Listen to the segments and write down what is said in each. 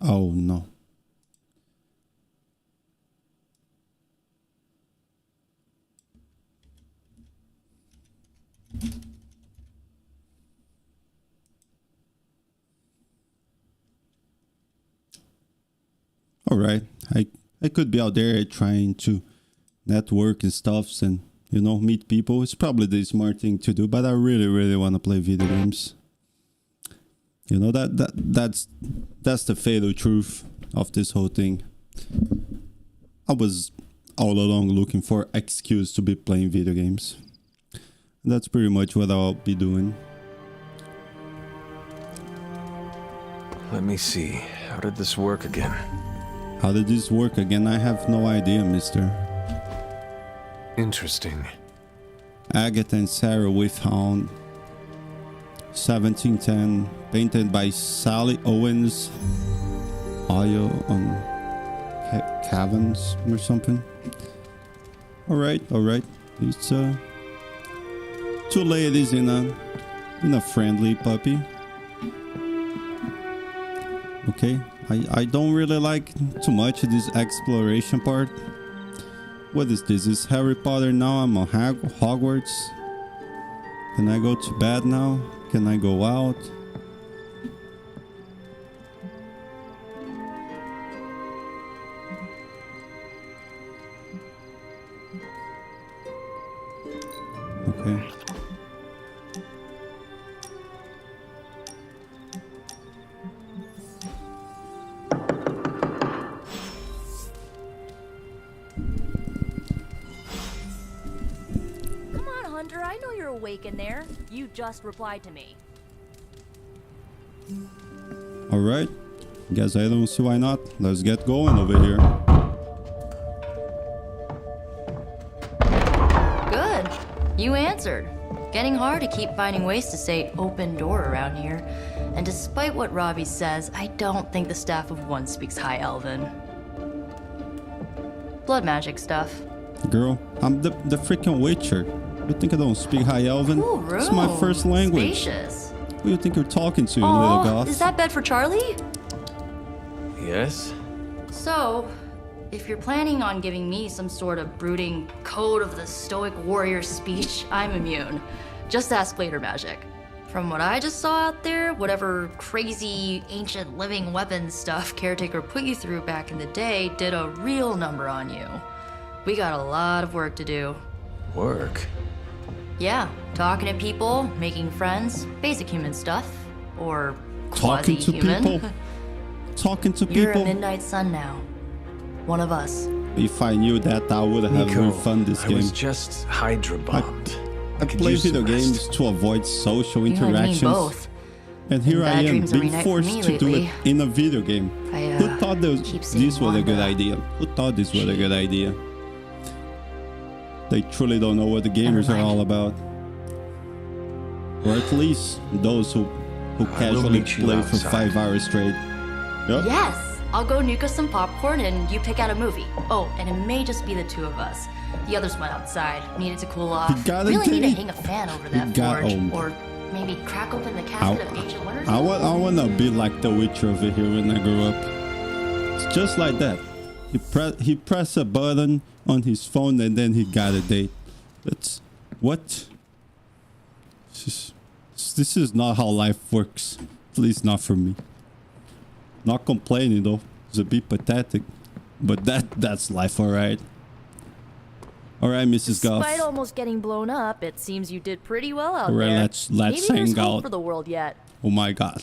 Oh no. All right, I could be out there trying to network and stuff and, you know, meet people. It's probably the smart thing to do, but I really want to play video games. You know, that's the fatal truth of this whole thing. I was all along looking for excuse to be playing video games. And that's pretty much what I'll be doing. Let me see. How did this work again? How did this work again? I have no idea, mister. Interesting. Agatha and Sarah we found. 1710, painted by Sally Owens. Oil on Cavans or something. Alright. It's two ladies in a friendly puppy. Okay, I don't really like too much this exploration part. What is this? Is Harry Potter now? I'm on Hogwarts. Can I go to bed now? Can I go out? Okay. I know you're awake in there. You just replied to me. Alright. Guess I don't see why not. Let's get going over here. Good. You answered. Getting hard to keep finding ways to say open door around here. And despite what Robbie says, I don't think the staff of one speaks High Elven. Blood magic stuff. Girl, I'm the freaking Witcher. You think I don't speak High Elven? Cool room. It's my first language. Spacious. Who do you think you're talking to, you little goth? Is that bed for Charlie? Yes? So, if you're planning on giving me some sort of brooding code of the stoic warrior speech, I'm immune. Just ask later, magic. From what I just saw out there, whatever crazy ancient living weapons stuff Caretaker put you through back in the day did a real number on you. We got a lot of work to do. Work? Yeah, talking to people, making friends, basic human stuff. Or Talking to quasi-human. people? Talking to You're a people? midnight sun now. One of us. If I knew that, I would have Nico, more fun this I game. was just Hydra bombed. I could play use some video rest. games to avoid social You and me interactions. both. And here And I bad am, dreams every being night for forced me to do it lately. in a video game. Who thought keep seeing this was a good Wanda. idea? Who thought this was a good idea? They truly don't know what the gamers are mind. all about. Or at least those who will casually meet you play for outside. 5 hours straight. Yep. Yes! I'll go nuke us some popcorn and you pick out a movie. Oh, and it may just be the two of us. The others went outside, needed to cool off. got a Really need to date. hang a fan over that got forge. old. Or maybe crack open the casket of ancient wonders. I wanna be like the Witcher over here when I grow up. It's just like that. He pressed a button on his phone and then he got a date. That's what? This is not how life works. At least not for me. Not complaining though. It's a bit pathetic. But that's life, alright. Alright, Mrs. Goff. Despite almost getting blown up, it seems you did pretty well out Alright, there. let's Maybe hang there's hope out. for the world yet. Oh my god.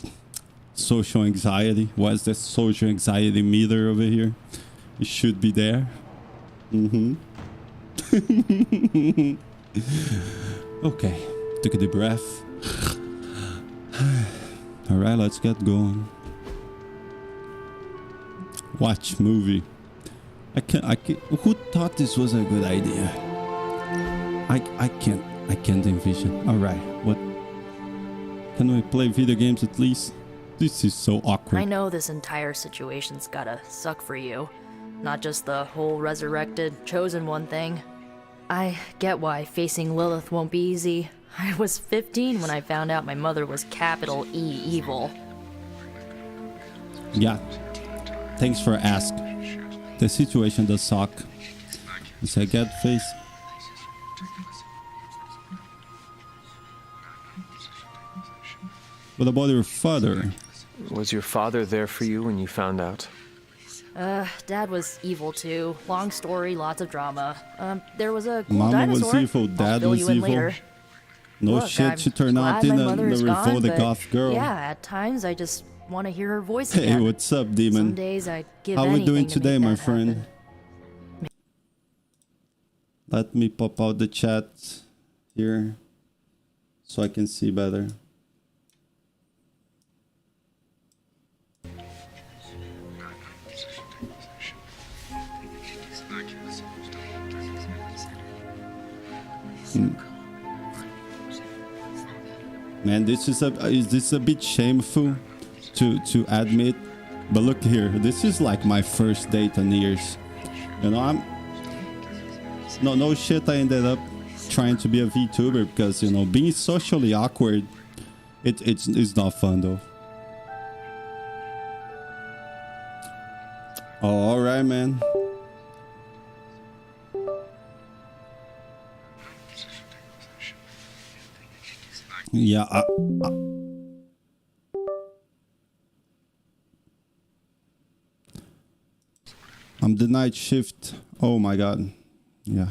Social anxiety. What's the social anxiety meter over here? It should be there. Okay. Took a deep breath. Alright, let's get going. Watch movie. I can't. Who thought this was a good idea? I can't envision. Alright, what? Can we play video games at least? This is so awkward. I know this entire situation's gotta suck for you. Not just the whole resurrected, chosen one thing. I get why facing Lilith won't be easy. I was 15 when I found out my mother was capital E evil. Yeah, Thanks for ask. The situation does suck. It's a get face. What about your father? Was your father there for you when you found out? Dad was evil too. Long story, lots of drama. There was a cool Mama dinosaur. was evil, I'll Dad fill was you in evil. later. No Look, shit, I'm she turned out glad in my a mother is gone, revolted but goth girl. Yeah, at times I just want to hear her voice Hey, again. what's up, Some demon? days I'd give How we anything doing to today, make my that friend? happen. Let me pop out the chat here so I can see better. Man, this is a bit shameful to admit, but look here, this is like my first date in years. You know, no shit. I ended up trying to be a VTuber because, you know, being socially awkward, it's not fun though. Oh, all right, man. Yeah, I'm the night shift. Oh my god. Yeah.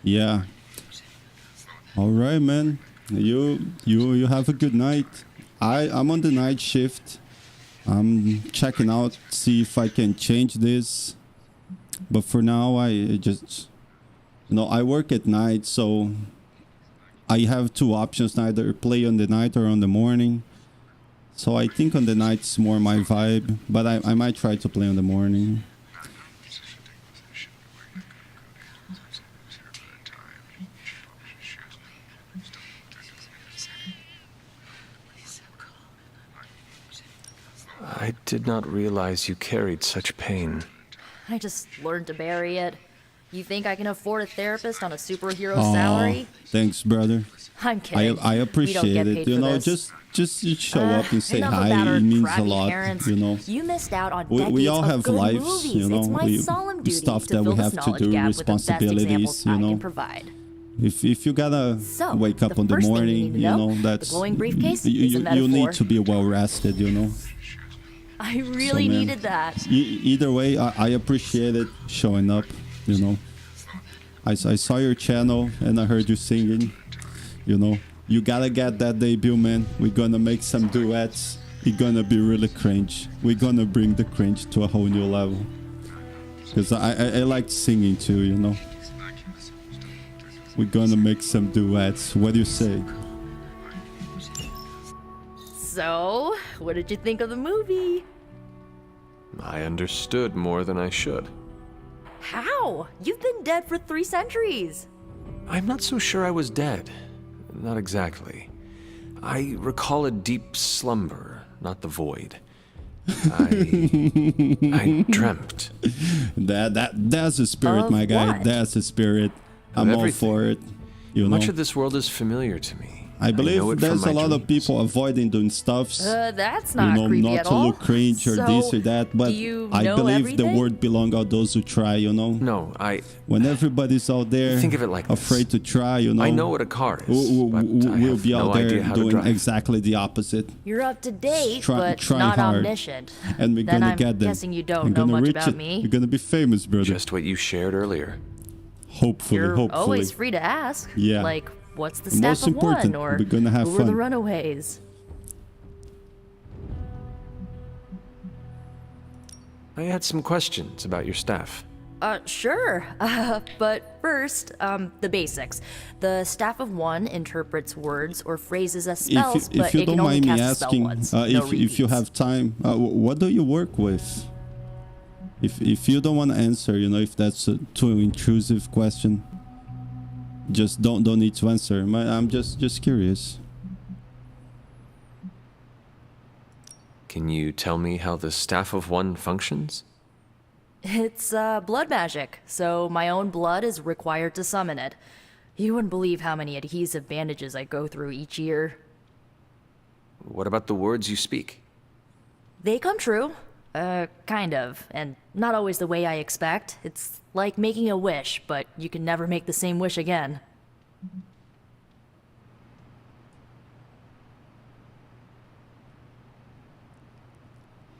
Yeah. All right, man. You have a good night. I'm on the night shift. I'm checking out, see if I can change this. But for now, I just, you know, I work at night, so I have two options, either play on the night or on the morning. So I think on the night's more my vibe, but I might try to play on the morning. I did not realize you carried such pain. I just learned to bury it. You think I can afford a therapist on a superhero Aw, salary? thanks, brother. I'm kidding. I We don't appreciate get it. paid You for know, this. just you show up and say Enough hi. about our It means a crappy lot. parents. You know. You missed out on We decades all of have good lives, movies. you know, It's my we- solemn duty stuff to that we fill have this to knowledge do, gap with the best responsibilities, examples you I know. can provide. If you gotta So, wake up the in the first thing you morning, need to you know, know, the that's glowing briefcase you, is a you need metaphor. to be well rested, you know. I really man, needed that. Either way, I appreciate it showing up, you know. I saw your channel and I heard you singing, you know. You gotta get that debut, man. We're gonna make some duets. It's gonna be really cringe. We're gonna bring the cringe to a whole new level. Because I like singing too, you know. We're gonna make some duets. What do you say? So, what did you think of the movie? I understood more than I should. How? You've been dead for 3 centuries. I'm not so sure I was dead. Not exactly. I recall a deep slumber, not the void. I dreamt. That's a spirit, Of my guy. what? That's a spirit. I'm all everything. for it. You know. Much of this world is familiar to me. I know believe it from there's my a lot of dreams. people avoiding doing stuffs. That's You not know, creepy not at to all. look cringe or So, this or that, but do you I know believe everything? the word belong to those who try, you know. No, When everybody's out there Think of it like this. afraid to try, you know. I know what a car is, but I We'll have be no out there idea how to doing drive. exactly the opposite. You're up to date, but Try not hard. omniscient. And we're Then gonna I'm get them. guessing you don't We're know gonna much reach about it. me. You're gonna be famous, brother. Just what you shared earlier. Hopefully, You're hopefully. always free to ask. Yeah. Like, what's the The staff most of important, one? Or we're gonna have who were the fun. runaways? I had some questions about your staff. Sure. But first, the basics. The staff of one interprets words or phrases as spells, if but you it don't can only mind me cast a spell asking, once. No if you repeats. have time, what do you work with? If you don't want to answer, you know, if that's a too intrusive question, just don't need to answer. I'm just curious. Can you tell me how the staff of one functions? It's blood magic, so my own blood is required to summon it. You wouldn't believe how many adhesive bandages I go through each year. What about the words you speak? They come true. Kind of. And not always the way I expect. It's like making a wish, but you can never make the same wish again.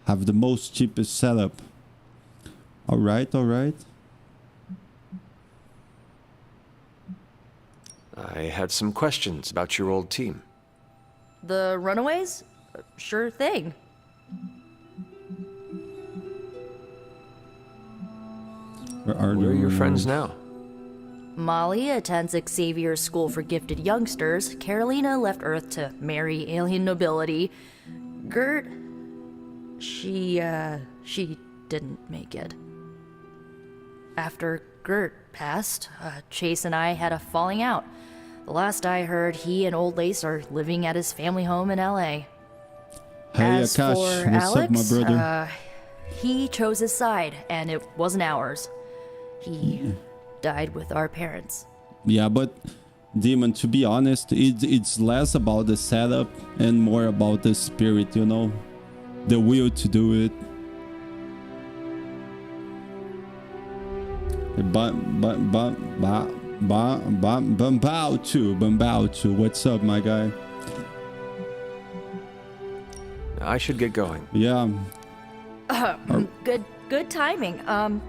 Have the most cheapest setup. Alright, alright. I had some questions about your old team. The Runaways? Sure thing. Where are Where are your the- friends now? Molly attends Xavier's School for Gifted Youngsters. Carolina left Earth to marry alien nobility. Gert... She didn't make it. After Gert passed, Chase and I had a falling out. The last I heard, he and Old Lace are living at his family home in L.A. Hey, As Akash, for what's Alex, up, my brother? He chose his side, and it wasn't ours. He died with our parents. Yeah, but Demon, to be honest, it's less about the setup and more about the spirit, you know? The will to do it. Bambao, what's up, my guy? I should get going. Yeah. Good timing.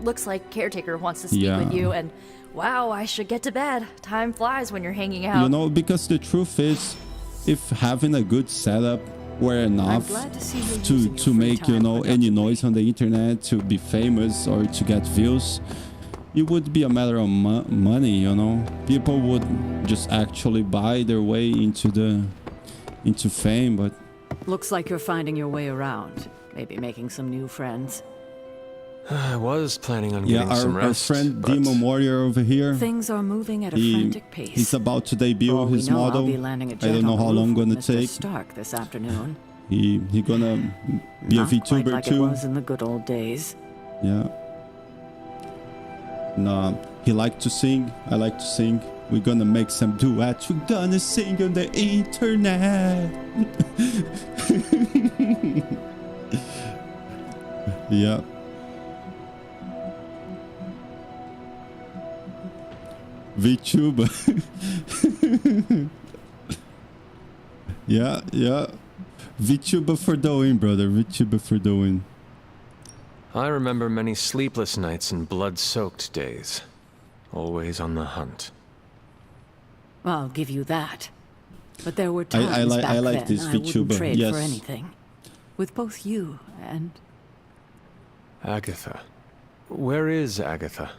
Looks like Caretaker wants to speak Yeah. with you, and wow, I should get to bed. Time flies when you're hanging out. You know, because the truth is, if having a good setup were enough glad to see you using your to free make, you time know, any noise on the internet, to be famous or to get views, it would be a matter of money, you know. People would just actually buy their way into fame, but Looks like you're finding your way around. Maybe making some new friends. I was planning on yeah, getting some our rest. friend but Demon Warrior over here, Things are moving at a frantic pace. he's about to debut For all we his know, model. I'll be landing a I jet don't know on the how long roof gonna with Mr. take. Stark this afternoon. He gonna be a Not quite VTuber like too. it was in the good old days. Yeah. Nah, he like to sing. I like to sing. We're gonna make some duets. We're gonna sing on the internet. Yeah. VTuber. Yeah. VTuber for the win, brother. VTuber for the win. I remember many sleepless nights and blood-soaked days. Always on the hunt. I'll give you that. But there were times back I like then this I wouldn't VTuber, trade yes. for anything. With both you and... Agatha. Where is Agatha?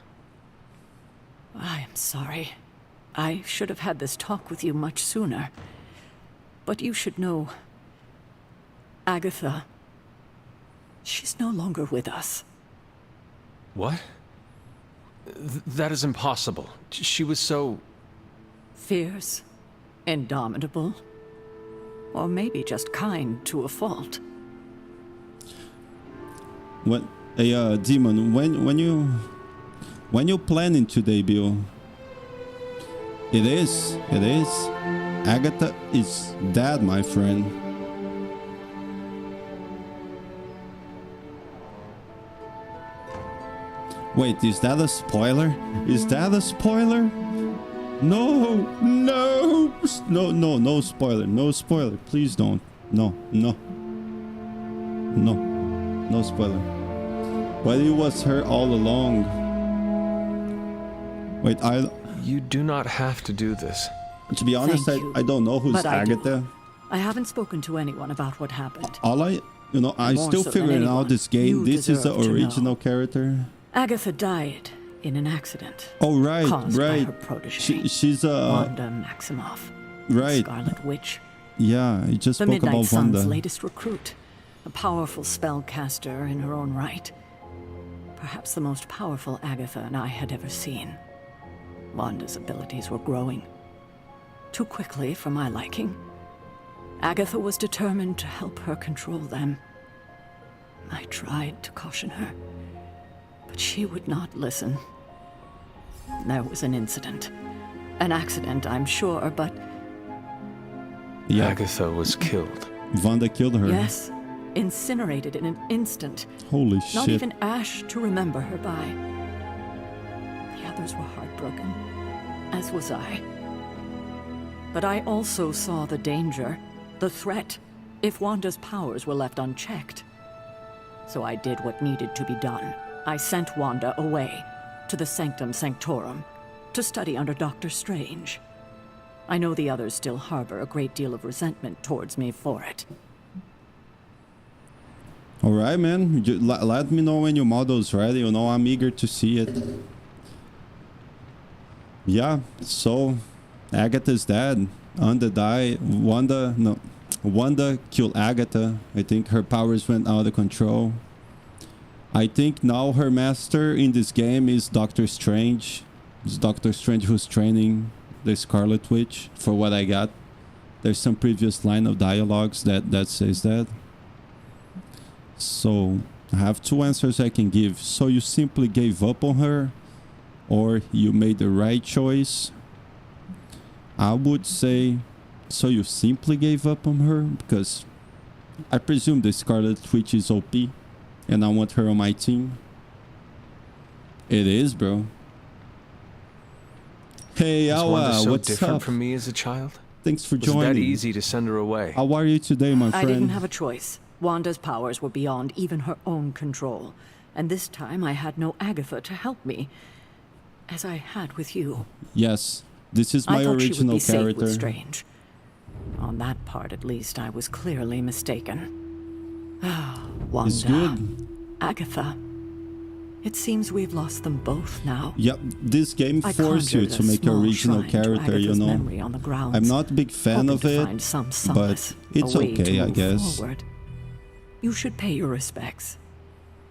I am sorry. I should have had this talk with you much sooner. But you should know... Agatha... She's no longer with us. What? That is impossible. She was so... Fierce, indomitable, or maybe just kind to a fault. What? Hey, Demon, when you planning to debut? It is. Agatha is dead, my friend. Wait, is that a spoiler? Is that a spoiler? No spoiler. No spoiler. Please don't. No spoiler. But it was her all along. Wait, You do not have to do this. to be honest, Thank you. I don't know who's But I do. Agatha. I haven't spoken to anyone about what happened. All I More still so than figuring anyone, out this game. you This is the deserve to original know. character. Agatha died in an accident. Oh right, Caused by right. her protege, She's Wanda Maximoff, right. Scarlet Witch, Yeah, I just the spoke Midnight about Sun's Wanda. latest recruit, a powerful spellcaster in her own right. Perhaps the most powerful Agatha and I had ever seen. Wanda's abilities were growing. Too quickly for my liking. Agatha was determined to help her control them. I tried to caution her, but she would not listen. There was an incident. An accident, I'm sure, but Yeah, Agatha was killed. Wanda killed her. yes, incinerated in an instant. Holy Not shit. even ash to remember her by. The others were heartbroken, as was I. But I also saw the danger, the threat, if Wanda's powers were left unchecked. So I did what needed to be done. I sent Wanda away, to the Sanctum Sanctorum, to study under Doctor Strange. I know the others still harbor a great deal of resentment towards me for it. All right, man. Let me know when your model's ready. You know, I'm eager to see it. Yeah, so Agatha's dead. Wanda killed Agatha. I think her powers went out of control. I think now her master in this game is Doctor Strange. It's Doctor Strange who's training the Scarlet Witch, for what I got. There's some previous line of dialogues that says that. So I have two answers I can give. So you simply gave up on her, or you made the right choice. I would say, so you simply gave up on her, because I presume the Scarlet Witch is OP, and I want her on my team. It is, bro. Hey, Was Wanda Awa, so what's different up? from me as a child? Thanks for Was it joining. that easy to send her away? How are you today, my I friend? didn't have a choice. Wanda's powers were beyond even her own control. And this time I had no Agatha to help me, as I had with you. Yes, this is my I thought she would original be safe character. with Strange. On that part, at least, I was clearly mistaken. Ah, Wanda. It's good. Agatha. It seems we've lost them both now. Yep, this game I forces you conjured to a make your small original shrine to character, you Agatha's know. memory on the grounds, I'm not a big fan hoping of to it, find some but solace, it's a way okay, to I move guess. forward. You should pay your respects.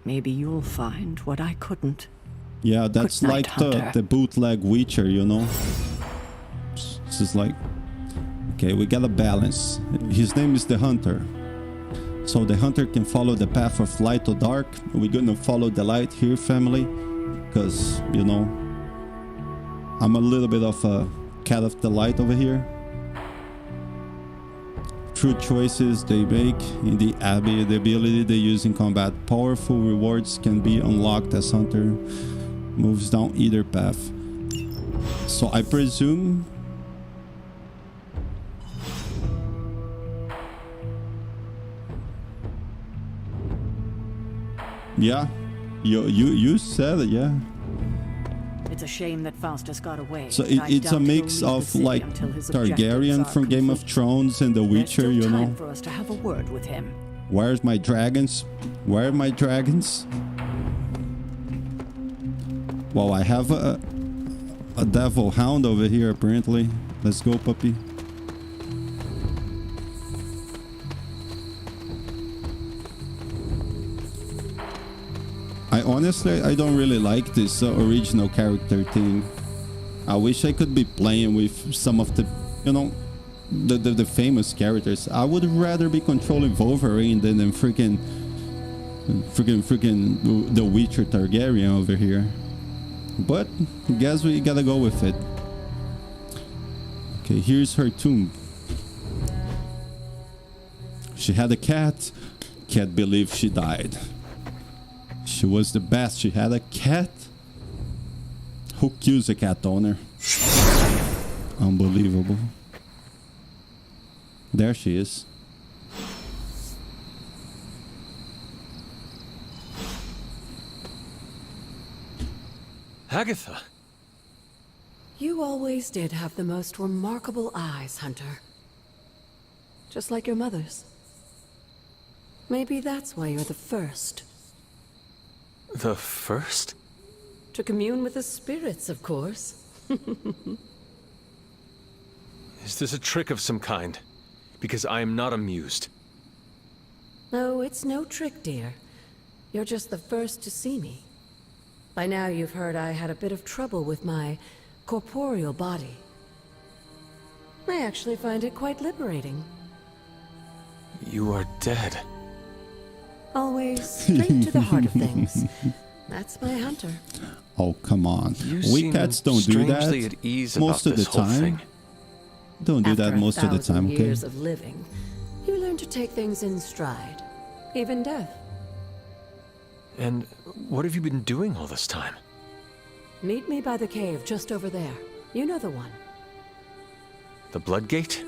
Maybe you'll find what I couldn't. Yeah, that's Good night, like Hunter. the bootleg Witcher, you know. This is like, okay, we gotta balance. His name is the Hunter. So the Hunter can follow the path of light or dark. We're gonna follow the light here, family. Because, you know, I'm a little bit of a cat of the light over here. True choices they make in the Abbey, the ability they use in combat. Powerful rewards can be unlocked as Hunter moves down either path. So I presume... Yeah, you said it, yeah. It's a shame that Faustus got away. So and I it's a doubt he'll mix leave the of city like until his objectives Targaryen are from Game of complete. Thrones and The There's Witcher, still you time know. for us to have a word with him. Where's my dragons? Where are my dragons? Well, I have a devil hound over here apparently. Let's go, puppy. I don't really like this original character thing. I wish I could be playing with some of the, you know, the famous characters. I would rather be controlling Wolverine than freaking the Witcher Targaryen over here. But I guess we gotta go with it. Okay, here's her tomb. She had a cat. Can't believe she died. She was the best. She had a cat. Who kills a cat owner? Unbelievable. There she is. Agatha! You always did have the most remarkable eyes, Hunter. Just like your mother's. Maybe that's why you're the first. The first? To commune with the spirits, of course. Is this a trick of some kind? Because I am not amused. No, it's no trick, dear. You're just the first to see me. By now you've heard I had a bit of trouble with my corporeal body. I actually find it quite liberating. You are dead. Always straight to the heart of things. That's my hunter. Oh, come on. You We seem cats don't do strangely that at ease most about of the this whole time. thing. Don't do that After most of the time, 1,000 okay? years of living, you learn to take things in stride, even death. And what have you been doing all this time? Meet me by the cave just over there. You know the one. The Bloodgate?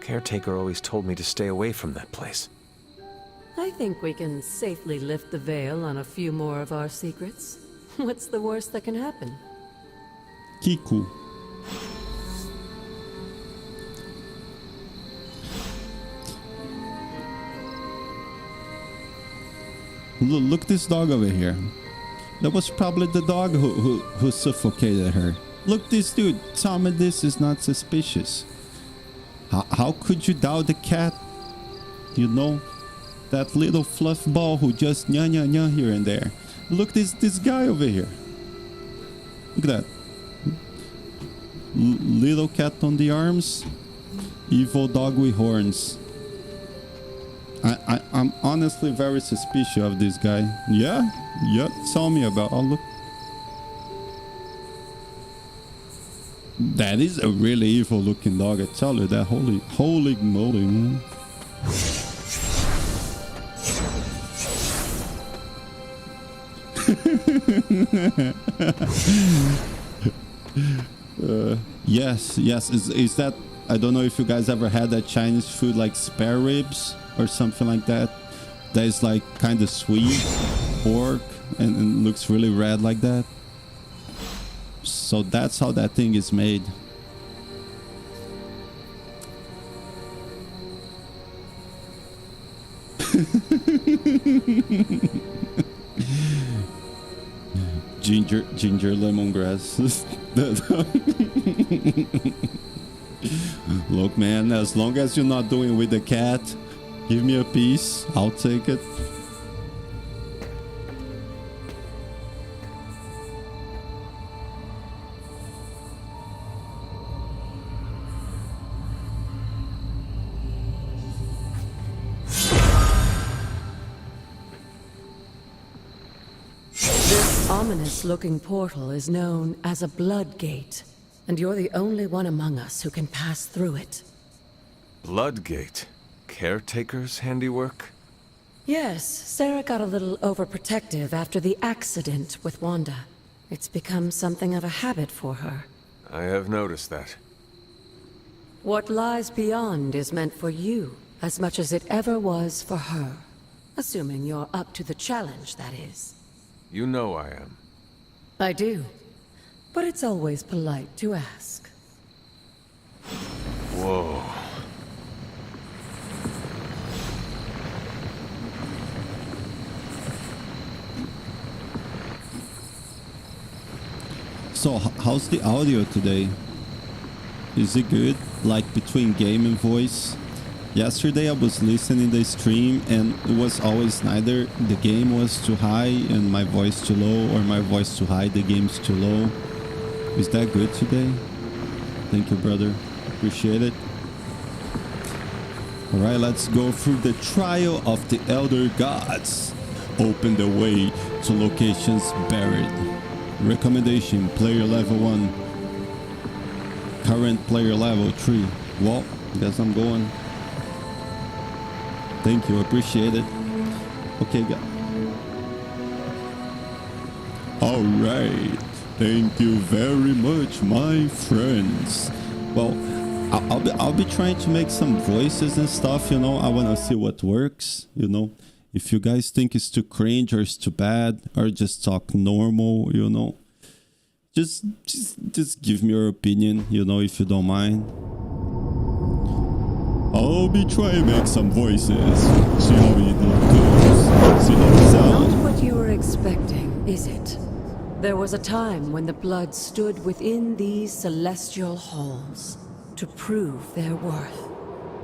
Caretaker always told me to stay away from that place. I think we can safely lift the veil on a few more of our secrets. What's the worst that can happen? Kiku. Look this dog over here. That was probably the dog who suffocated her. Look this dude. Tell me this is not suspicious. How could you doubt the cat? You know, that little fluff ball who just nya nya nya here and there. Look this guy over here. Look at that. Little cat on the arms. Evil dog with horns. I'm honestly very suspicious of this guy. Yeah, tell me about. Oh, look. That is a really evil looking dog, I tell you that. Holy moly, man. Yes, is that, I don't know if you guys ever had that Chinese food like spare ribs or something like that. That is like kind of sweet pork and looks really red like that. So that's how that thing is made. ginger lemongrass. Look, man, as long as you're not doing with the cat, give me a piece, I'll take it. Ominous-looking portal is known as a blood gate, and you're the only one among us who can pass through it. Bloodgate? Caretaker's handiwork? Yes, Sarah got a little overprotective after the accident with Wanda. It's become something of a habit for her. I have noticed that. What lies beyond is meant for you, as much as it ever was for her. Assuming you're up to the challenge, that is. You know I am. I do. But it's always polite to ask. Whoa. So, how's the audio today? Is it good? Like between game and voice? Yesterday I was listening the stream and it was always neither the game was too high and my voice too low, or my voice too high, the game's too low. Is that good today? Thank you, brother. Appreciate it. Alright, let's go through the trial of the Elder Gods. Open the way to locations buried. Recommendation, player level 1. Current player level 3. Well, guess I'm going. Thank you, appreciate it. Okay, guys. Alright, thank you very much, my friends. Well, I'll be trying to make some voices and stuff, you know. I want to see what works, you know. If you guys think it's too cringe or it's too bad, or just talk normal, you know. Just give me your opinion, you know, if you don't mind. I'll be trying to make some voices. See how it goes. See how it sounds. Not what you were expecting, is it? There was a time when the blood stood within these celestial halls to prove their worth.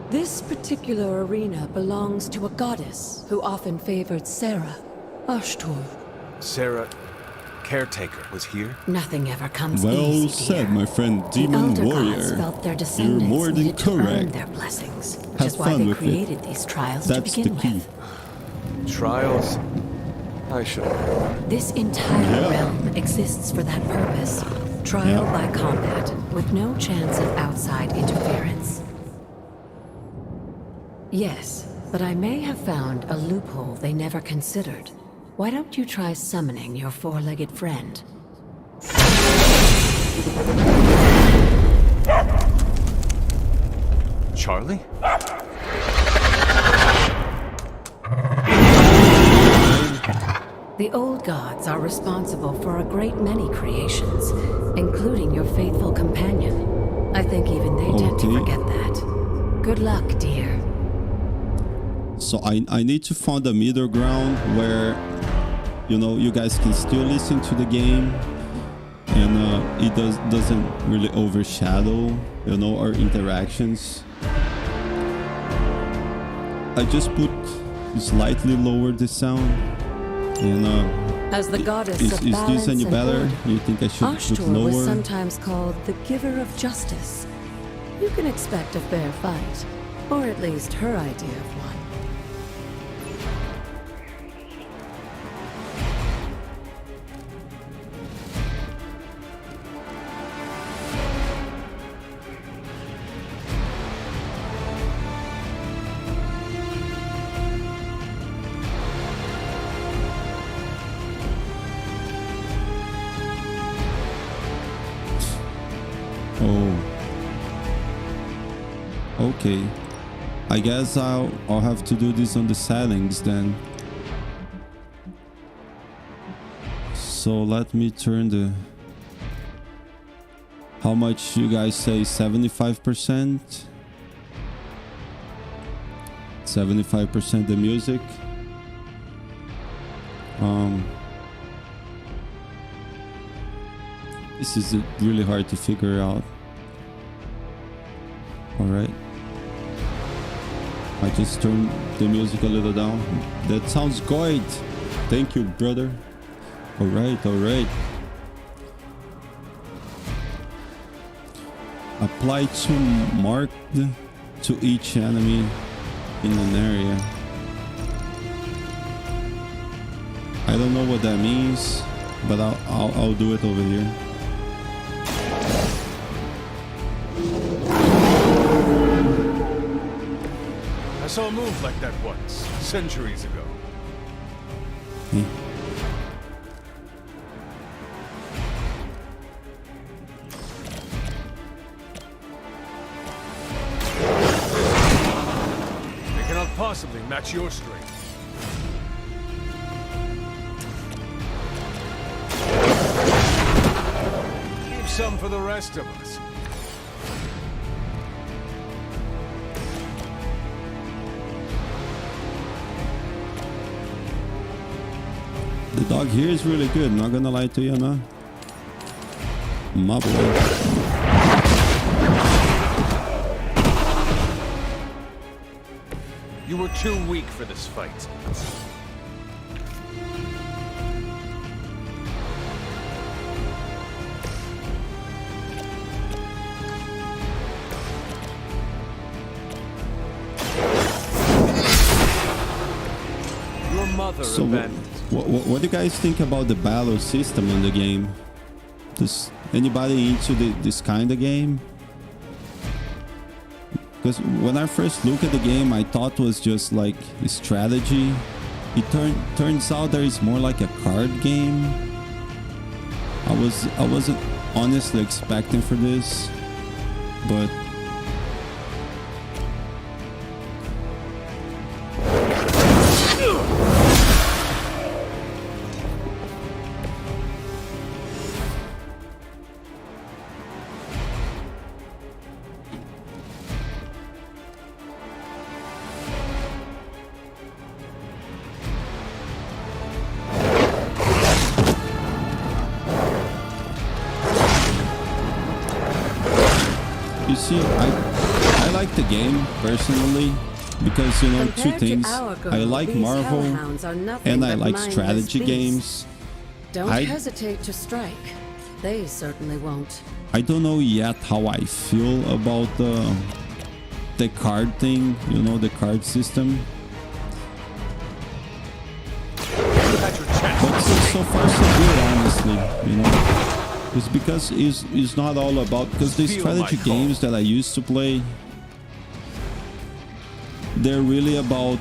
This particular arena belongs to a goddess who often favored Sarah, Ashtur. Sarah, Caretaker, was here? Nothing ever comes Well easy, said, dear. my friend The Demon Elder Warrior. Gods felt their You're descendants more than needed to earn correct. their blessings, which Have is why fun they with it. created these trials to That's the begin key. with. Trials? I should have. This entire Yeah. realm exists for that purpose. Trial Yeah. by combat, with no chance of outside interference. Yes, but I may have found a loophole they never considered. Why don't you try summoning your four-legged friend? Charlie? The old gods are responsible for a great many creations, including your faithful companion. I think even they tend to Okay. forget that. Good luck, dear. So I need to find a middle ground where, you know, you guys can still listen to the game, and it doesn't really overshadow, you know, our interactions. I just put slightly lower the sound, and As the goddess is of this balance any and better? order, You think I should put Ashtur was lower? sometimes called the giver of justice. You can expect a fair fight, or at least her idea of one. Oh. Okay. I guess I'll have to do this on the settings then. So let me turn the... How much you guys say? 75%? 75% the music. This is really hard to figure out. Alright. I just turned the music a little down. That sounds great. Thank you, brother. Alright, alright. Apply to mark to each enemy in an area. I don't know what that means, but I'll do it over here. I saw a move like that once, centuries ago. Hmm. They cannot possibly match your strength. Keep some for the rest of us. The dog here is really good, not gonna lie to you, no? My boy. You were too weak for this fight. Your mother So abandoned. what do you guys think about the battle system in the game? Does anybody into this kind of game? Because when I first looked at the game, I thought it was just like a strategy. It turns out there is more like a card game. I wasn't honestly expecting for this, but you see, I like the game personally because, you know, two Compared to things. our girl, I like these Marvel hellhounds are nothing and I but like mindless strategy beasts. games. Don't I- hesitate to strike. They certainly won't. I don't know yet how I feel about the card thing, you know, the card system. You had your so far so good, honestly. You know, it's because it's not all about, because the strategy games that I used to play, they're really about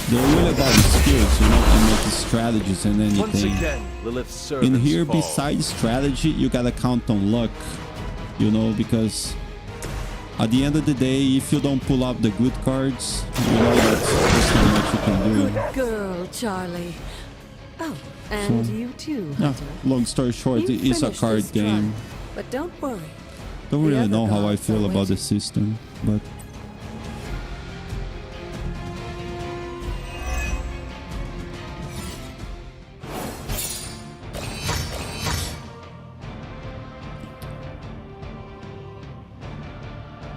skills, you know, and make strategies and anything. Once again, Lilith's servants In here, fall. besides strategy, you gotta count on luck, you know, because at the end of the day, if you don't pull up the good cards, you know, that's not much you can do. Good girl, Charlie. Oh, and So, you too, Yeah, Hunter. long story short, You it is a finished card this trial, game. but don't worry. Don't The really other know how I gods are feel about the waiting. system, but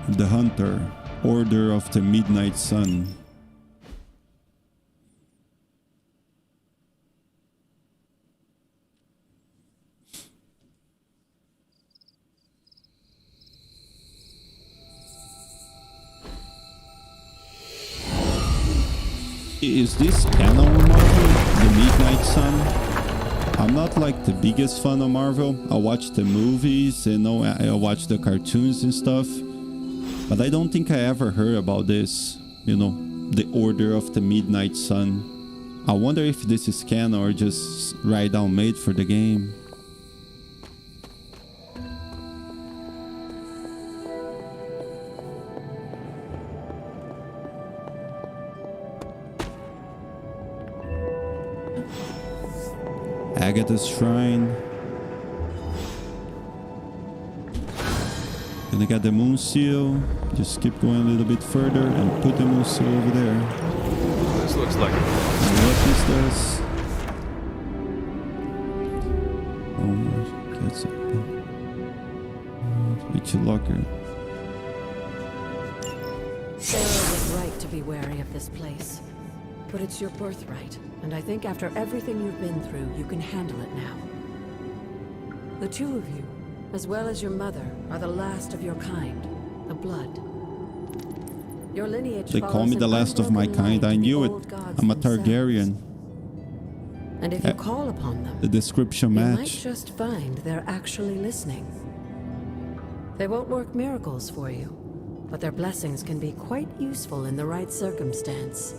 the Hunter, Order of the Midnight Sun. Is this canon Marvel? The Midnight Sun? I'm not like the biggest fan of Marvel. I watch the movies, you know, I watch the cartoons and stuff. But I don't think I ever heard about this, you know, the Order of the Midnight Sun. I wonder if this is canon or just right down made for the game. Agatha's Shrine. Then I got the Moon Seal. Just keep going a little bit further and put the Moon Seal over there. This looks like And what is this? Oh my, that's open. Witchy Locker. Sarah was right to be wary of this place. But it's your birthright, and I think after everything you've been through, you can handle it now. The two of you, as well as your mother, are the last of your kind, the Blood. Your lineage They call follows me the an last of my unbroken kind. line I to the knew it. old gods I'm a themselves. Targaryen. And if you call upon them, The description you might match. just find they're actually listening. They won't work miracles for you, but their blessings can be quite useful in the right circumstance.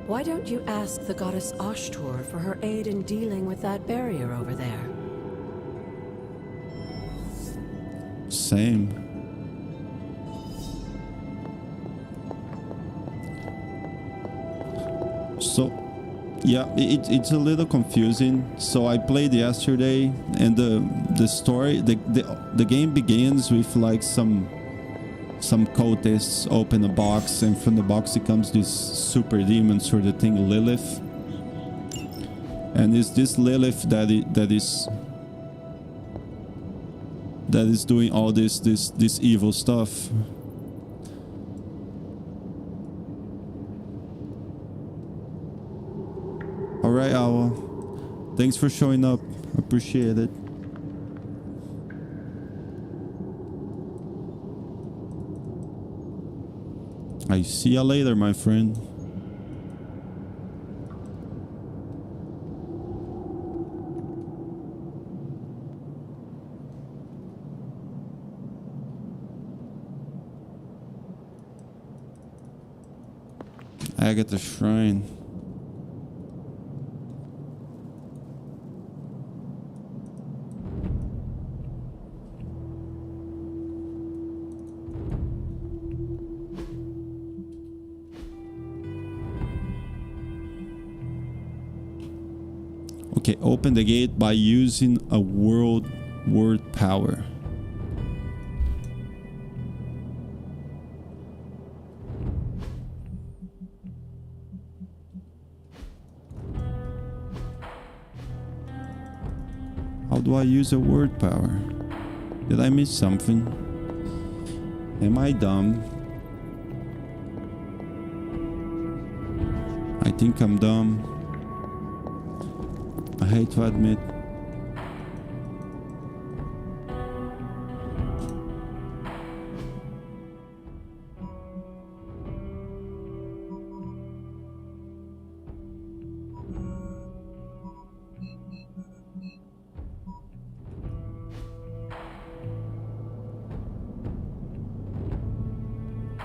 Why don't you ask the goddess Ashtor for her aid in dealing with that barrier over there? Same. So, yeah, it's a little confusing. So I played yesterday, and the story, the game begins with like some cultists open a box, and from the box it comes this super demon sort of thing, Lilith. And it's this Lilith that is doing all this evil stuff. All right, Owl. Thanks for showing up. Appreciate it. I see you later, my friend. Agatha Shrine. Okay, open the gate by using a word power. How do I use a word power? Did I miss something? Am I dumb? I think I'm dumb. I hate to admit.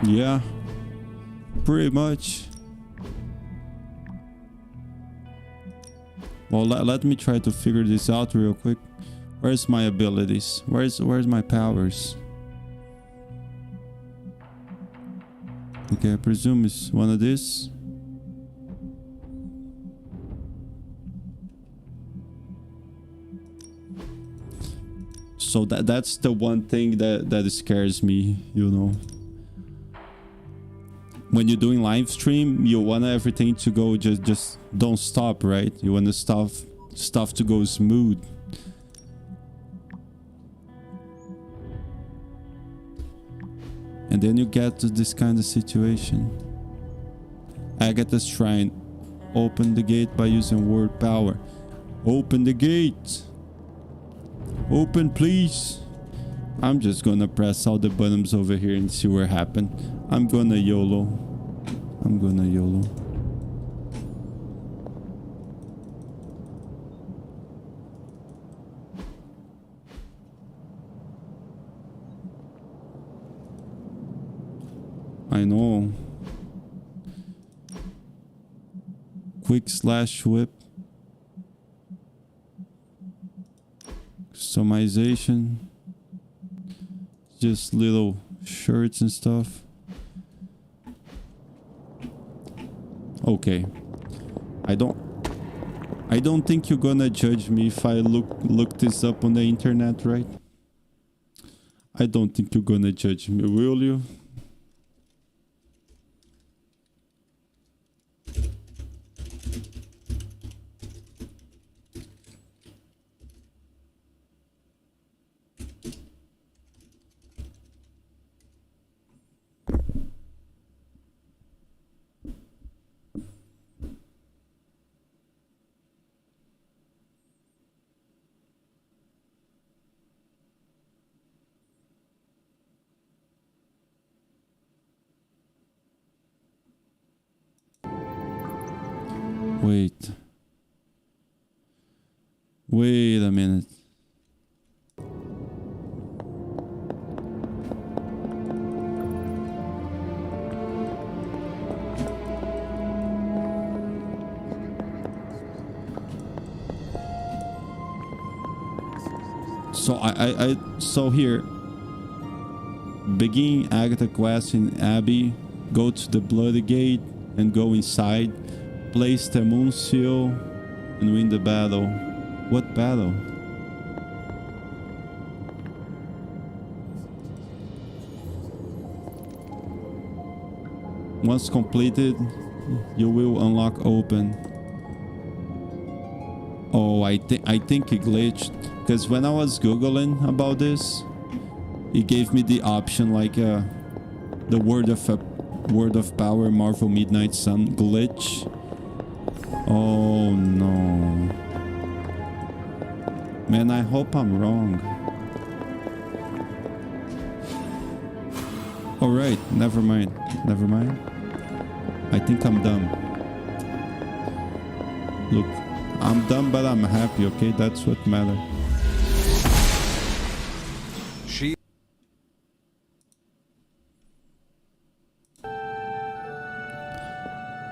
Yeah, pretty much. Well, let me try to figure this out real quick. Where's my abilities? Where's my powers? Okay, I presume it's one of these. So that's the one thing that scares me, you know. When you're doing live stream, you want everything to go just don't stop, right? You want the stuff to go smooth. And then you get to this kind of situation. Agatha's Shrine. Open the gate by using word power. Open the gate. Open, please. I'm just gonna press all the buttons over here and see what happens. I'm gonna YOLO. I'm gonna YOLO. I know. Quick slash whip. Customization. Just little shirts and stuff. Okay. I don't think you're gonna judge me if I look this up on the internet, right? I don't think you're gonna judge me, will you? Wait a minute. So here, begin Agatha quest in Abbey, go to the Bloody Gate and go inside, place the moon seal and win the battle. What battle? Once completed, you will unlock open. Oh, I think it glitched, because when I was googling about this, it gave me the option like the word of power Marvel Midnight Sun glitch. Oh no. Man, I hope I'm wrong. Alright, never mind. Never mind. I think I'm dumb. Look, I'm dumb, but I'm happy, okay? That's what matters.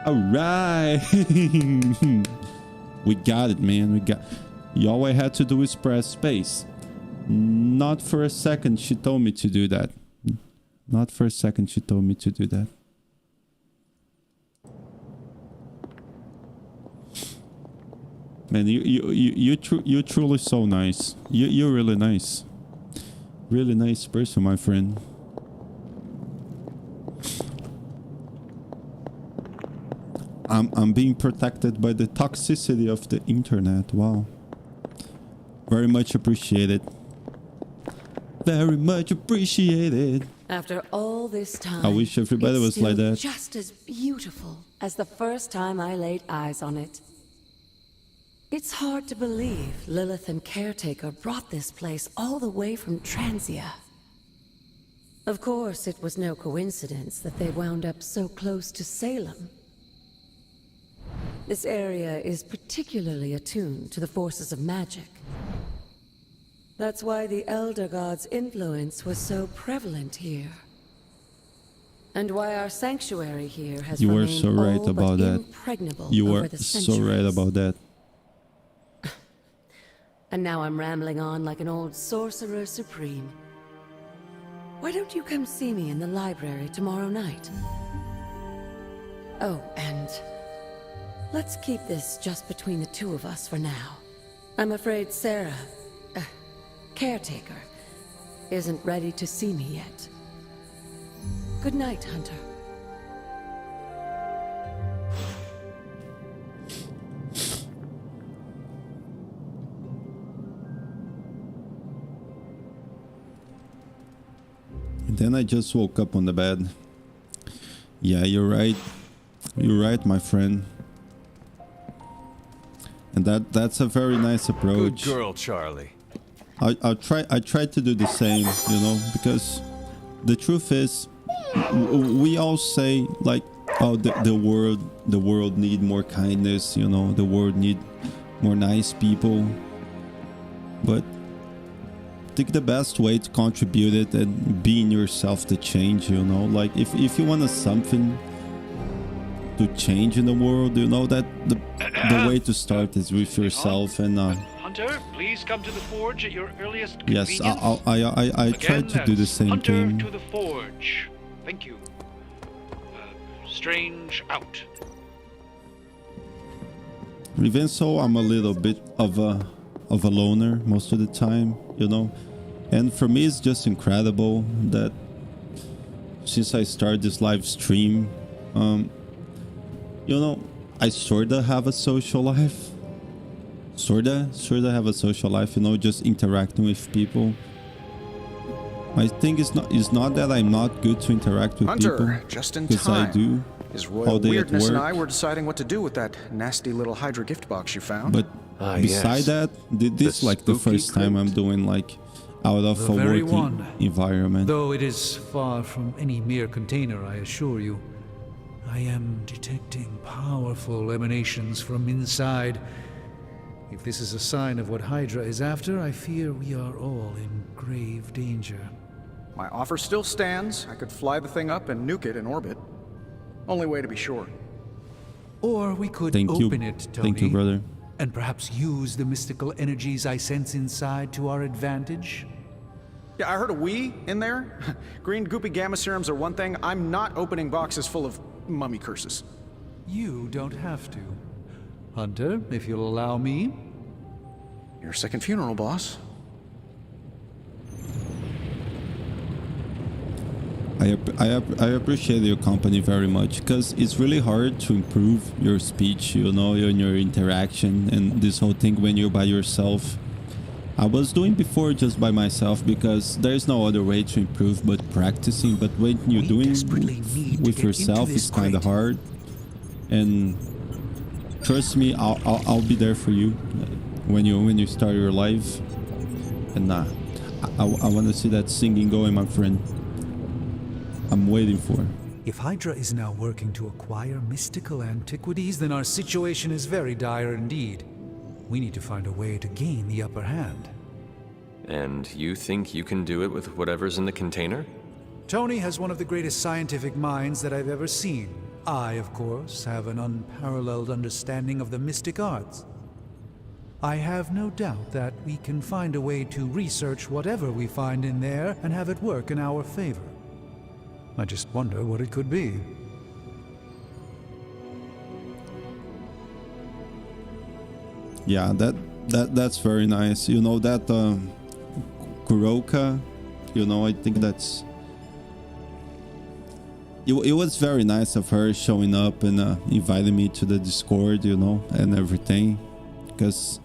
Alright! We got it, man. We got... All I had to do is press space. Not for a second she told me to do that. Not for a second she told me to do that. Man, you're truly so nice. You're really nice. Really nice person, my friend. I'm being protected by the toxicity of the internet. Wow. Very much appreciated. Very much appreciated. After all this time, I wish everybody was like that. Just as beautiful as the first time I laid eyes on it. It's hard to believe Lilith and Caretaker brought this place all the way from Transia. Of course, it was no coincidence that they wound up so close to Salem. This area is particularly attuned to the forces of magic. That's why the Elder God's influence was so prevalent here. And why our sanctuary here has You are remained so right all about but that. impregnable You over are the so right centuries. about that. And now I'm rambling on like an old sorcerer supreme. Why don't you come see me in the library tomorrow night? Oh, and let's keep this just between the two of us for now. I'm afraid Sarah, caretaker, isn't ready to see me yet. Good night, Hunter. And then I just woke up on the bed. Yeah, you're right. You're right, my friend. And that's a very nice approach. Good girl, Charlie. I try to do the same, you know, because the truth is, we all say like, oh, the world need more kindness, you know, the world need more nice people. But I think the best way to contribute it and being yourself to change, you know, like if you want something to change in the world, you know, that the way to start is with yourself. And Hunter, please come to the forge at your earliest yes, convenience. I try Again, to do the that's same Hunter thing. to the forge. Thank you. Strange out. Even so, I'm a little bit of a loner most of the time, you know, and for me it's just incredible that since I started this live stream, you know, I sorta have a social life. Sorta have a social life, you know, just interacting with people. My thing is not that I'm not good to interact with Hunter, people, just in because I time. do. His all royal day at weirdness and work. I were deciding what to do with that nasty little Hydra gift box you found. But beside yes. that, this The like the spooky first time I'm crypt. doing like out of The a very working one. environment. Though it is far from any mere container, I assure you. I am detecting powerful emanations from inside. If this is a sign of what Hydra is after, I fear we are all in grave danger. My offer still stands. I could fly the thing up and nuke it in orbit. Only way to be sure. Or we could Thank you. open it, Tony. Thank you, brother. And perhaps use the mystical energies I sense inside to our advantage. Yeah, I heard a we in there. Green goopy gamma serums are one thing. I'm not opening boxes full of mummy curses. You don't have to. Hunter, if you'll allow me. Your second funeral, boss. I appreciate your company very much, because it's really hard to improve your speech, you know, and your interaction and this whole thing when you're by yourself. I was doing before just by myself because there's no other way to improve but practicing. But when you're We doing desperately need to with get yourself, into this it's kind of crate. hard. And trust me, I'll be there for you when you start your live. And I want to see that singing going, my friend. I'm waiting for it. If Hydra is now working to acquire mystical antiquities, then our situation is very dire indeed. We need to find a way to gain the upper hand. And you think you can do it with whatever's in the container? Tony has one of the greatest scientific minds that I've ever seen. I, of course, have an unparalleled understanding of the mystic arts. I have no doubt that we can find a way to research whatever we find in there and have it work in our favor. I just wonder what it could be. Yeah, that's very nice. You know that Kuroka, you know, I think that's it was very nice of her showing up and inviting me to the Discord, you know, and everything. Because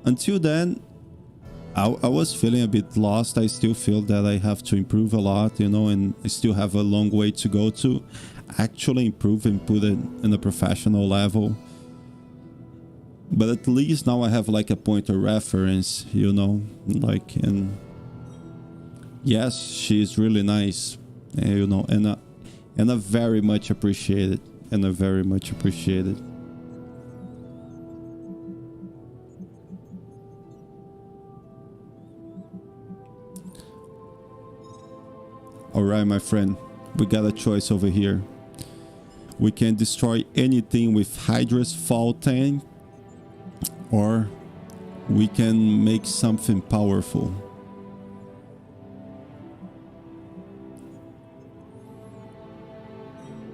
until then, I was feeling a bit lost. I still feel that I have to improve a lot, you know, and I still have a long way to go to actually improve and put it in a professional level. But at least now I have like a point of reference, you know, like, and yes, she's really nice, you know, and I very much appreciate it, and I very much appreciate it. All right, my friend, we got a choice over here. We can destroy anything with Hydra's fall tank, or we can make something powerful.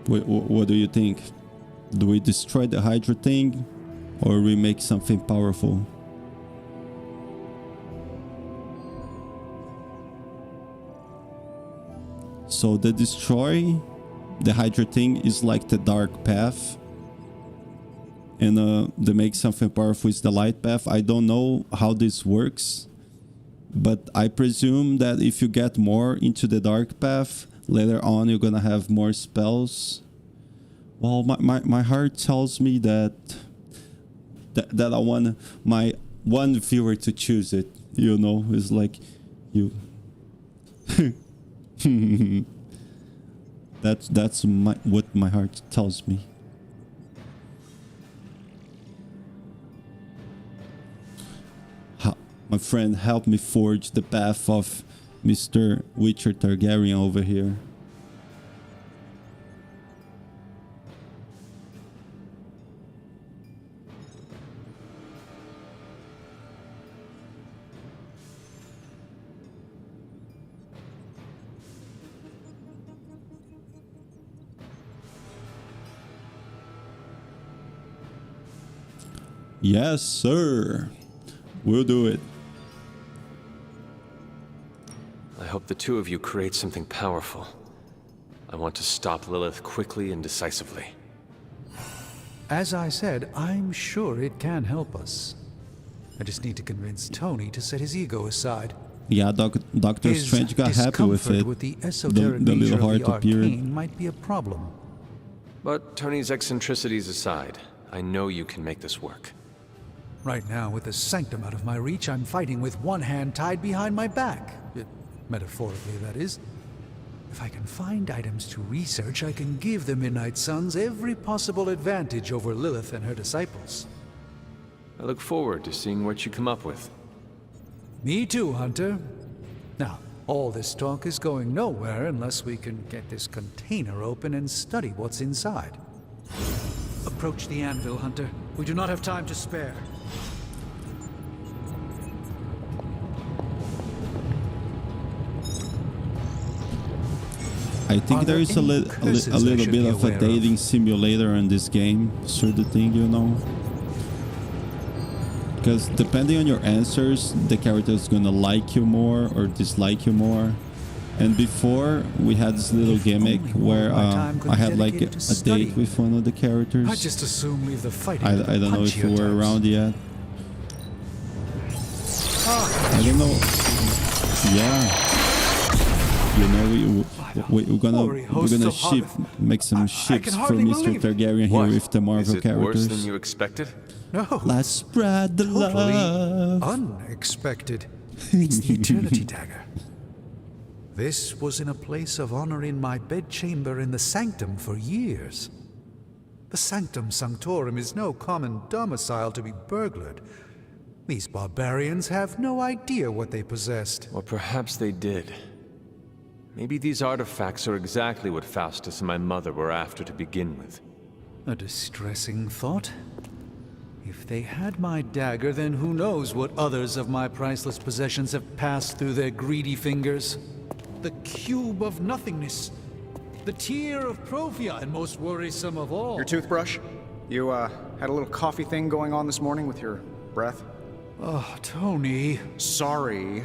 What do you think? Do we destroy the Hydra thing, or we make something powerful? So the destroy the Hydra thing is like the dark path, and the make something powerful is the light path. I don't know how this works, but I presume that if you get more into the dark path, later on you're gonna have more spells. Well, my heart tells me that I want my one viewer to choose it. You know, it's like you. That's what my heart tells me. My friend, help me forge the path of Mr. Witcher Targaryen over here. Yes, sir. We'll do it. I hope the two of you create something powerful. I want to stop Lilith quickly and decisively. As I said, I'm sure it can help us. I just need to convince Tony to set his ego aside. Yeah, Doctor Strange got happy with it. With the esoteric the little nature heart of the appeared. arcane might be a problem. But Tony's eccentricities aside, I know you can make this work. Right now, with the sanctum out of my reach, I'm fighting with one hand tied behind my back. Metaphorically, that is. If I can find items to research, I can give the Midnight Suns every possible advantage over Lilith and her disciples. I look forward to seeing what you come up with. Me too, Hunter. Now, all this talk is going nowhere unless we can get this container open and study what's inside. Approach the anvil, Hunter. We do not have time to spare. I think there is a little bit of a dating simulator in this game, sort of thing, you know? Because depending on your answers, the character is gonna like you more or dislike you more. And before, we had this little gimmick where I had like a date with one of the characters. I just assume leave the fighting. I don't know if you were around yet. I don't know. Yeah. You know, we're gonna make some ships for Mr. Targaryen here with the Marvel characters. Is it worse than you expected? No. Let's spread the love. Unexpected. It's the Eternity Dagger. This was in a place of honor in my bedchamber in the Sanctum for years. The Sanctum Sanctorum is no common domicile to be burglared. These barbarians have no idea what they possessed. Or perhaps they did. Maybe these artifacts are exactly what Faustus and my mother were after to begin with. A distressing thought. If they had my dagger, then who knows what others of my priceless possessions have passed through their greedy fingers. The cube of nothingness. The tear of Profia, and most worrisome of all. Your toothbrush? You, had a little coffee thing going on this morning with your breath? Oh, Tony. Sorry.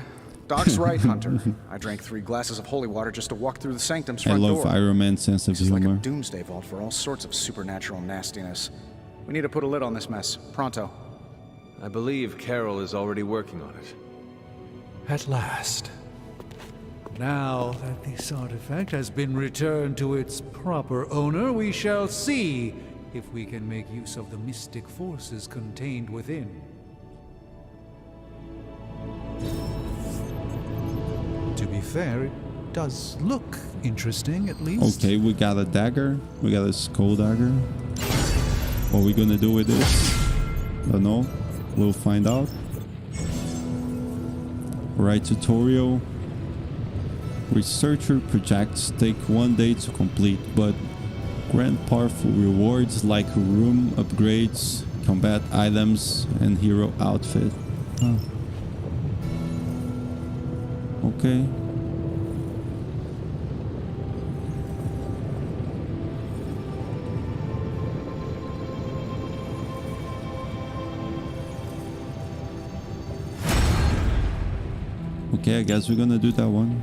Doc's right, Hunter. I drank 3 glasses of holy water just to walk through the Sanctum's front door. I love Iron Man's sense of humor. It's like a doomsday vault for all sorts of supernatural nastiness. We need to put a lid on this mess. Pronto. I believe Carol is already working on it. At last. Now that this artifact has been returned to its proper owner, we shall see if we can make use of the mystic forces contained within. To be fair, it does look interesting, at least. Okay, we got a dagger. We got a skull dagger. What are we gonna do with this? I don't know. We'll find out. Right tutorial. Researcher projects take 1 day to complete, but grant powerful rewards like room upgrades, combat items, and hero outfit. Huh. Okay. Okay, I guess we're gonna do that one.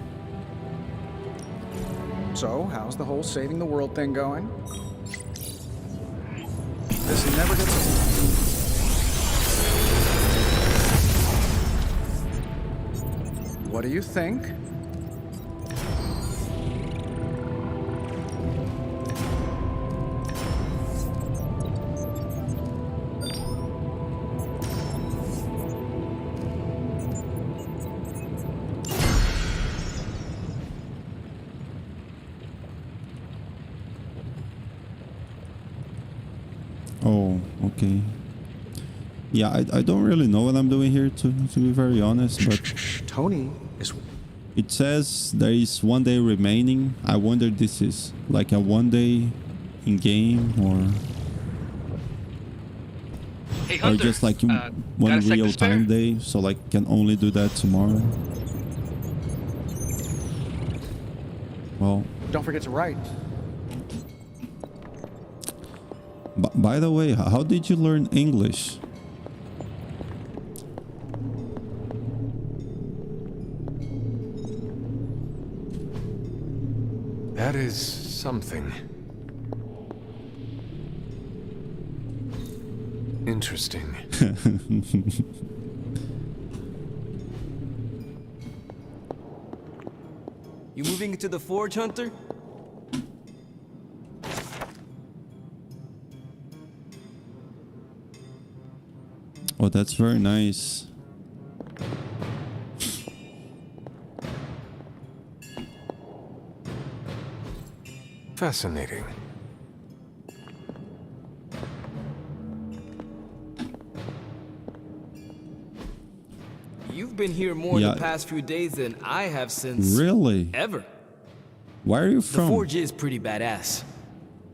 So, how's the whole saving the world thing going? This never gets old. What do you think? Oh, okay. Yeah, I don't really know what I'm doing here, to be very honest, but Tony is... it says there is 1 day remaining. I wonder this is like a 1 day in game Hey, or Hunter, just like got one a sec to real time spare? day, so like can only do that tomorrow. Well, Don't forget to write. by the way, how did you learn English? That is something. Interesting. You moving into the forge, Hunter? Oh, that's very nice. Fascinating. You've been here more in Yeah. the past few days than I have since... Really? ever. Where are you The from? forge is pretty badass,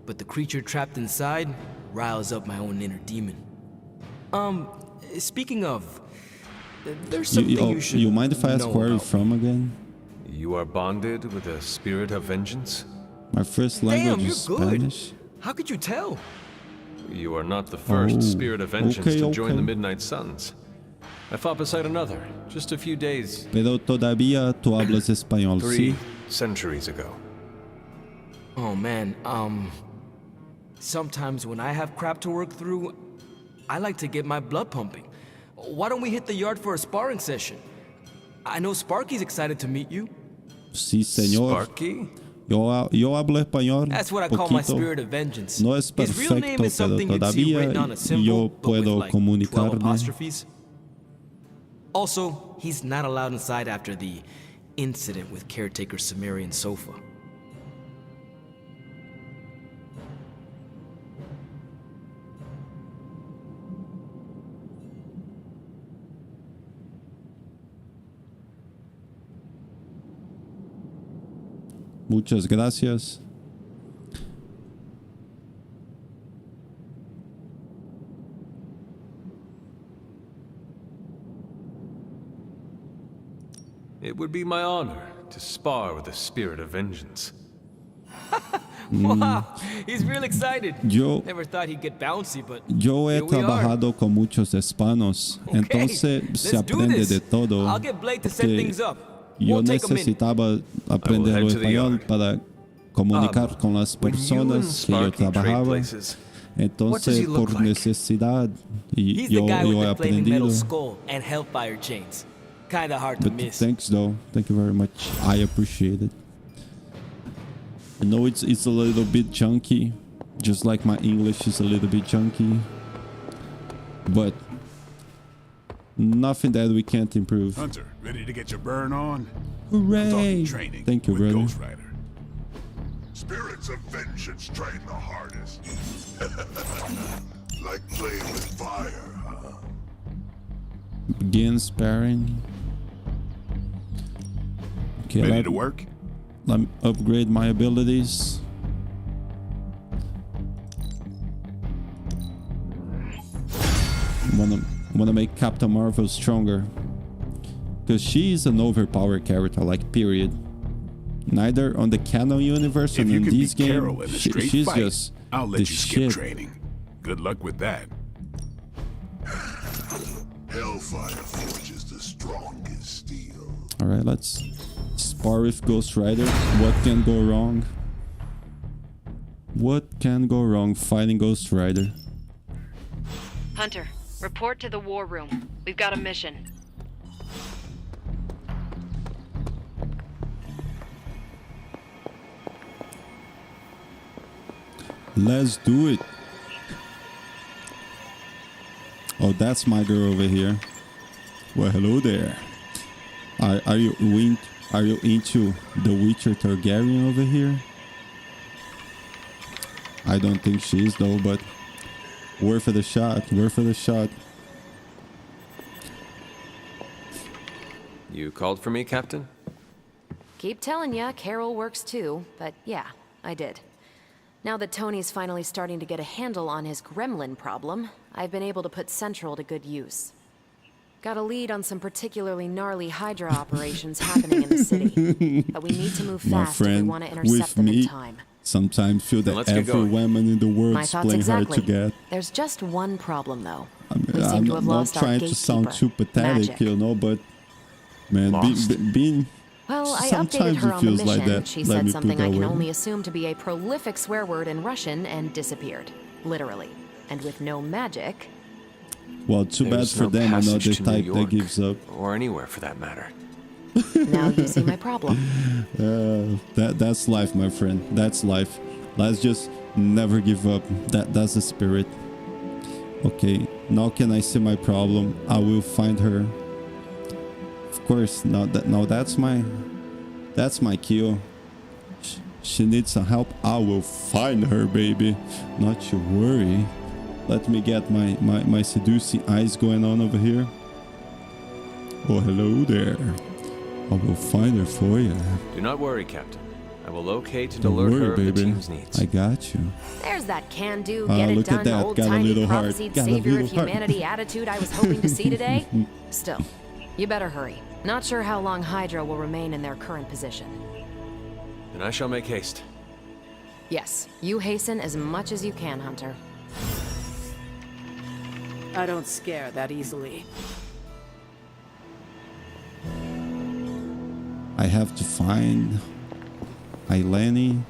but the creature trapped inside riles up my own inner demon. Speaking of, there's something you should you mind if I ask know where you're about from again? You are bonded with a spirit of vengeance? My first language Damn, you're is good. Spanish. How could you tell? You are not the first Oh, spirit of vengeance okay, to join okay. the Midnight Suns. I fought beside another just a few days, Pero todavía tú hablas español, 3 ¿sí? centuries ago. Oh man, sometimes when I have crap to work through, I like to get my blood pumping. Why don't we hit the yard for a sparring session? I know Sparky's excited to meet you. Sí, señor. Sparky? Yo hablo español. That's what I call my poquito. spirit of vengeance. No es His real name perfecto, is something pero you'd see written todavía on a symbol, yo but with puedo like 12 comunicarme. apostrophes. Also, he's not allowed inside after the incident with caretaker Sumerian Sofa. Muchas gracias. It would be my honor to spar with a spirit of vengeance. Wow, he's real excited. Yo- Never thought he'd get bouncy, but Yo he here we are. trabajado con muchos hispanos, Okay, entonces let's se do aprende this. de todo. I'll get Blake to set que things up. Yo Won't take a minute. necesitaba aprender head el to the español yard. para comunicar con las when you and personas que yo Sparky trade trabajaba. places, what does he Entonces, look por like? necesidad, y He's yo the guy he with the flaming metal aprendido. skull and hellfire chains. Kinda hard to But miss. thanks though. Thank you very much. I appreciate it. I know it's a little bit chunky, just like my English is a little bit chunky, but nothing that we can't improve. Hunter, ready to get your burn on? Hooray! Talking training Thank you, with brother. Ghost Rider. Spirits of vengeance train the hardest. Like playing with fire, huh? Begin sparring. Okay, Ready to work? Let me upgrade my abilities. Wanna make Captain Marvel stronger. Because she's an overpowered character, like, period. Neither on the canon universe and in these games, she's fight, just I'll let the you shit. skip training. Good luck with that. Hellfire forges the strongest steel. Alright, let's spar with Ghost Rider. What can go wrong? What can go wrong fighting Ghost Rider? Hunter, report to the war room. We've got a mission. Let's do it. Oh, that's my girl over here. Well, hello there. Are you into the Witcher Targaryen over here? I don't think she is though, but worth a shot. Worth a shot. You called for me, Captain? Keep telling ya, Carol works too, but yeah, I did. Now that Tony's finally starting to get a handle on his gremlin problem, I've been able to put Central to good use. Got a lead on some particularly gnarly Hydra operations happening in the city, but we need to move fast if we want to intercept them in time. Sometimes feel that every woman in the world is playing hard to get. There's just one problem though. I'm not trying to sound too pathetic, you know, but man, being well, I sometimes updated her it on the feels mission. like that. She Let said me something put I that can way. only assume to be a prolific swear word in Russian and disappeared. Literally. And with no magic. Well, too There's bad for no them. I'm not passage the to New type that York, gives up. Or anywhere for that matter. Now you see my problem. That's life, my friend. That's life. Let's just never give up. That's the spirit. Okay, now can I see my problem? I will find her. Of course, now that's my kill. She needs some help. I will find her, baby. Not you worry. Let me get my seducing eyes going on over here. Oh, hello there. I will find her for you. Do not worry, Captain. I will locate and Don't alert worry, her of the baby. team's needs. I got you. There's that can-do, get it look at done, that. Got a old-timey little heart. prophesied Got a savior of little heart. humanity attitude I was hoping to see today. Still, you better hurry. Not sure how long Hydra will remain in their current position. And I shall make haste. Yes, you hasten as much as you can, Hunter. I don't scare that easily. I have to find Aileni.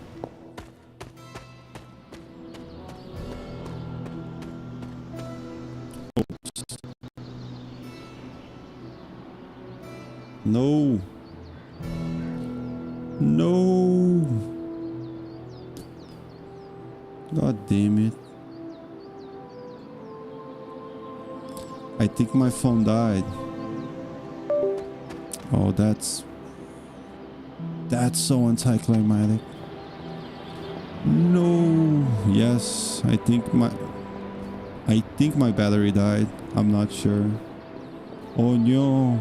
Oops. No. No. God damn it. I think my phone died. Oh, that's so anticlimactic. No. Yes, I think my battery died. I'm not sure. Oh no.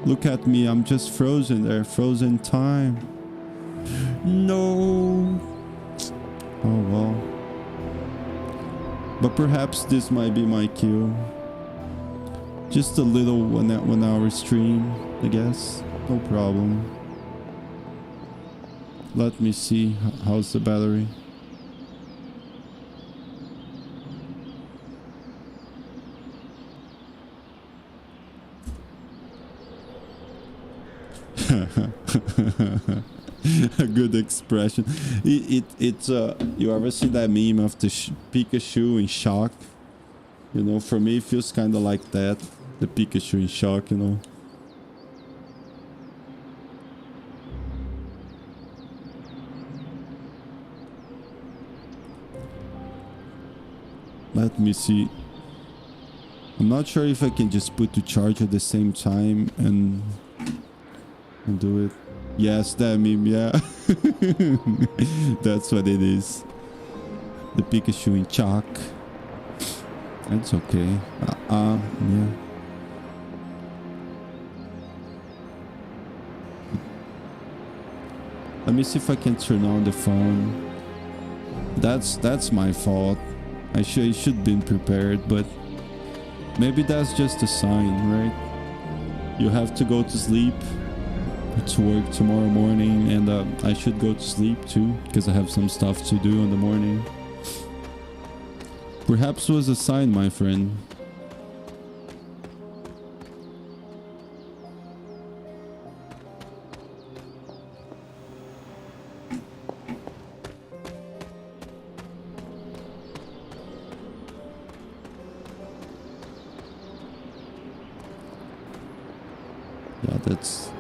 Look at me. I'm just frozen there. Frozen time. No. Oh well. But perhaps this might be my kill. Just a little 1 hour stream, I guess. No problem. Let me see. How's the battery? A good expression. It's you ever see that meme of the Pikachu in shock? You know, for me it feels kind of like that. The Pikachu in shock, you know. Let me see. I'm not sure if I can just put to charge at the same time and do it. Yes, that meme, yeah. That's what it is. The Pikachu in chalk. That's okay. Yeah. Let me see if I can turn on the phone. That's my fault. I should have been prepared, but maybe that's just a sign, right? You have to go to sleep to work tomorrow morning, and I should go to sleep too because I have some stuff to do in the morning. Perhaps it was a sign, my friend. Yeah, that's...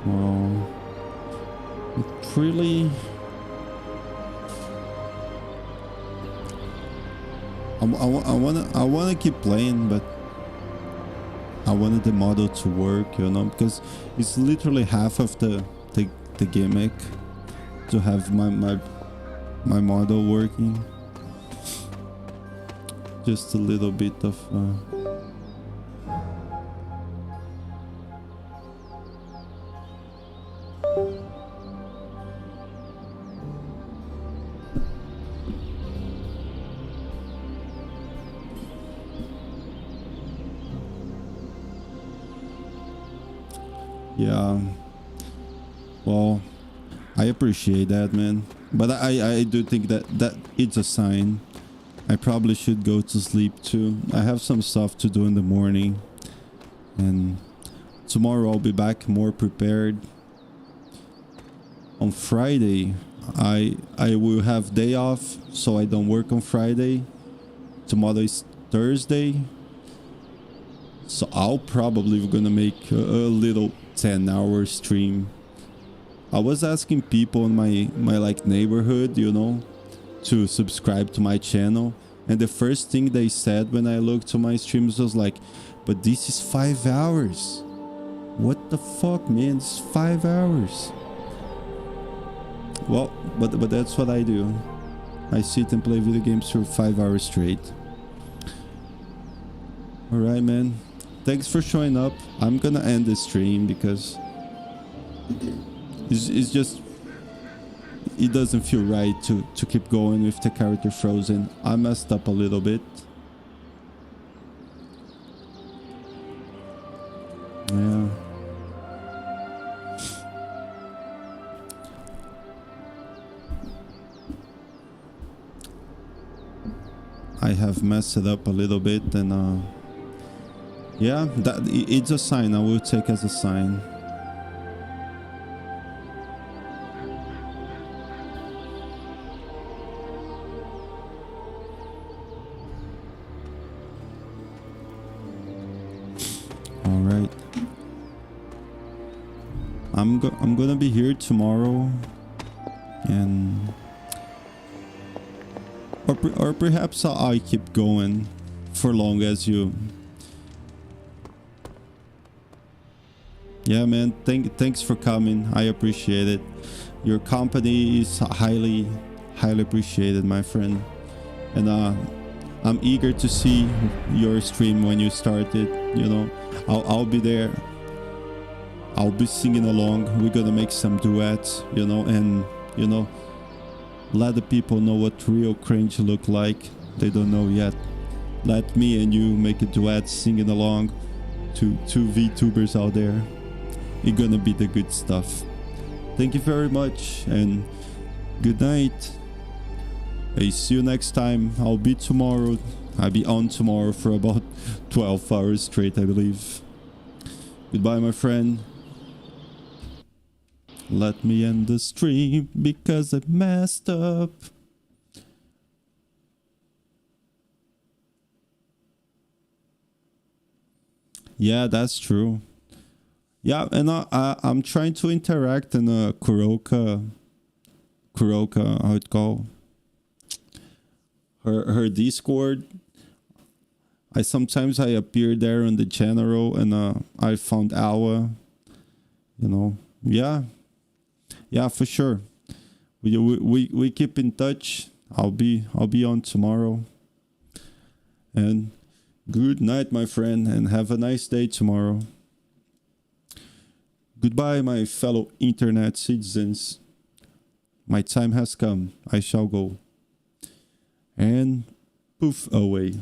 Well, it really... I wanna keep playing, but I wanted the model to work, you know, because it's literally half of the gimmick to have my model working. Just a little bit of yeah. Well, I appreciate that, man. But I do think that it's a sign. I probably should go to sleep too. I have some stuff to do in the morning. And tomorrow I'll be back more prepared. On Friday, I will have day off, so I don't work on Friday. Tomorrow is Thursday. So I'll probably gonna make a little 10-hour stream. I was asking people in my like neighborhood, you know, to subscribe to my channel, and the first thing they said when I looked to my streams was like, but this is 5 hours. What the fuck, man? It's 5 hours. Well, but that's what I do. I sit and play video games for 5 hours straight. Alright, man. Thanks for showing up. I'm gonna end the stream because it's just, it doesn't feel right to keep going with the character frozen. I messed up a little bit. Yeah. I have messed it up a little bit, and yeah, it's a sign. I will take as a sign. All right. I'm gonna be here tomorrow, and or perhaps I keep going for long as you. Yeah, man. Thanks for coming. I appreciate it. Your company is highly appreciated, my friend. And I'm eager to see your stream when you start it. You know, I'll be there. I'll be singing along. We're gonna make some duets, you know, and you know, let the people know what real cringe look like. They don't know yet. Let me and you make a duet singing along to two VTubers out there. It's gonna be the good stuff. Thank you very much and good night. Hey, see you next time. I'll be tomorrow. I'll be on tomorrow for about 12 hours straight, I believe. Goodbye, my friend. Let me end the stream because I messed up. Yeah, that's true. Yeah, and I'm trying to interact in a Kuroka, how it called? Her Discord. Sometimes I appear there in the general, and I found Awa. You know, yeah, for sure. We keep in touch. I'll be on tomorrow. And good night, my friend, and have a nice day tomorrow. Goodbye, my fellow internet citizens. My time has come. I shall go. And poof away.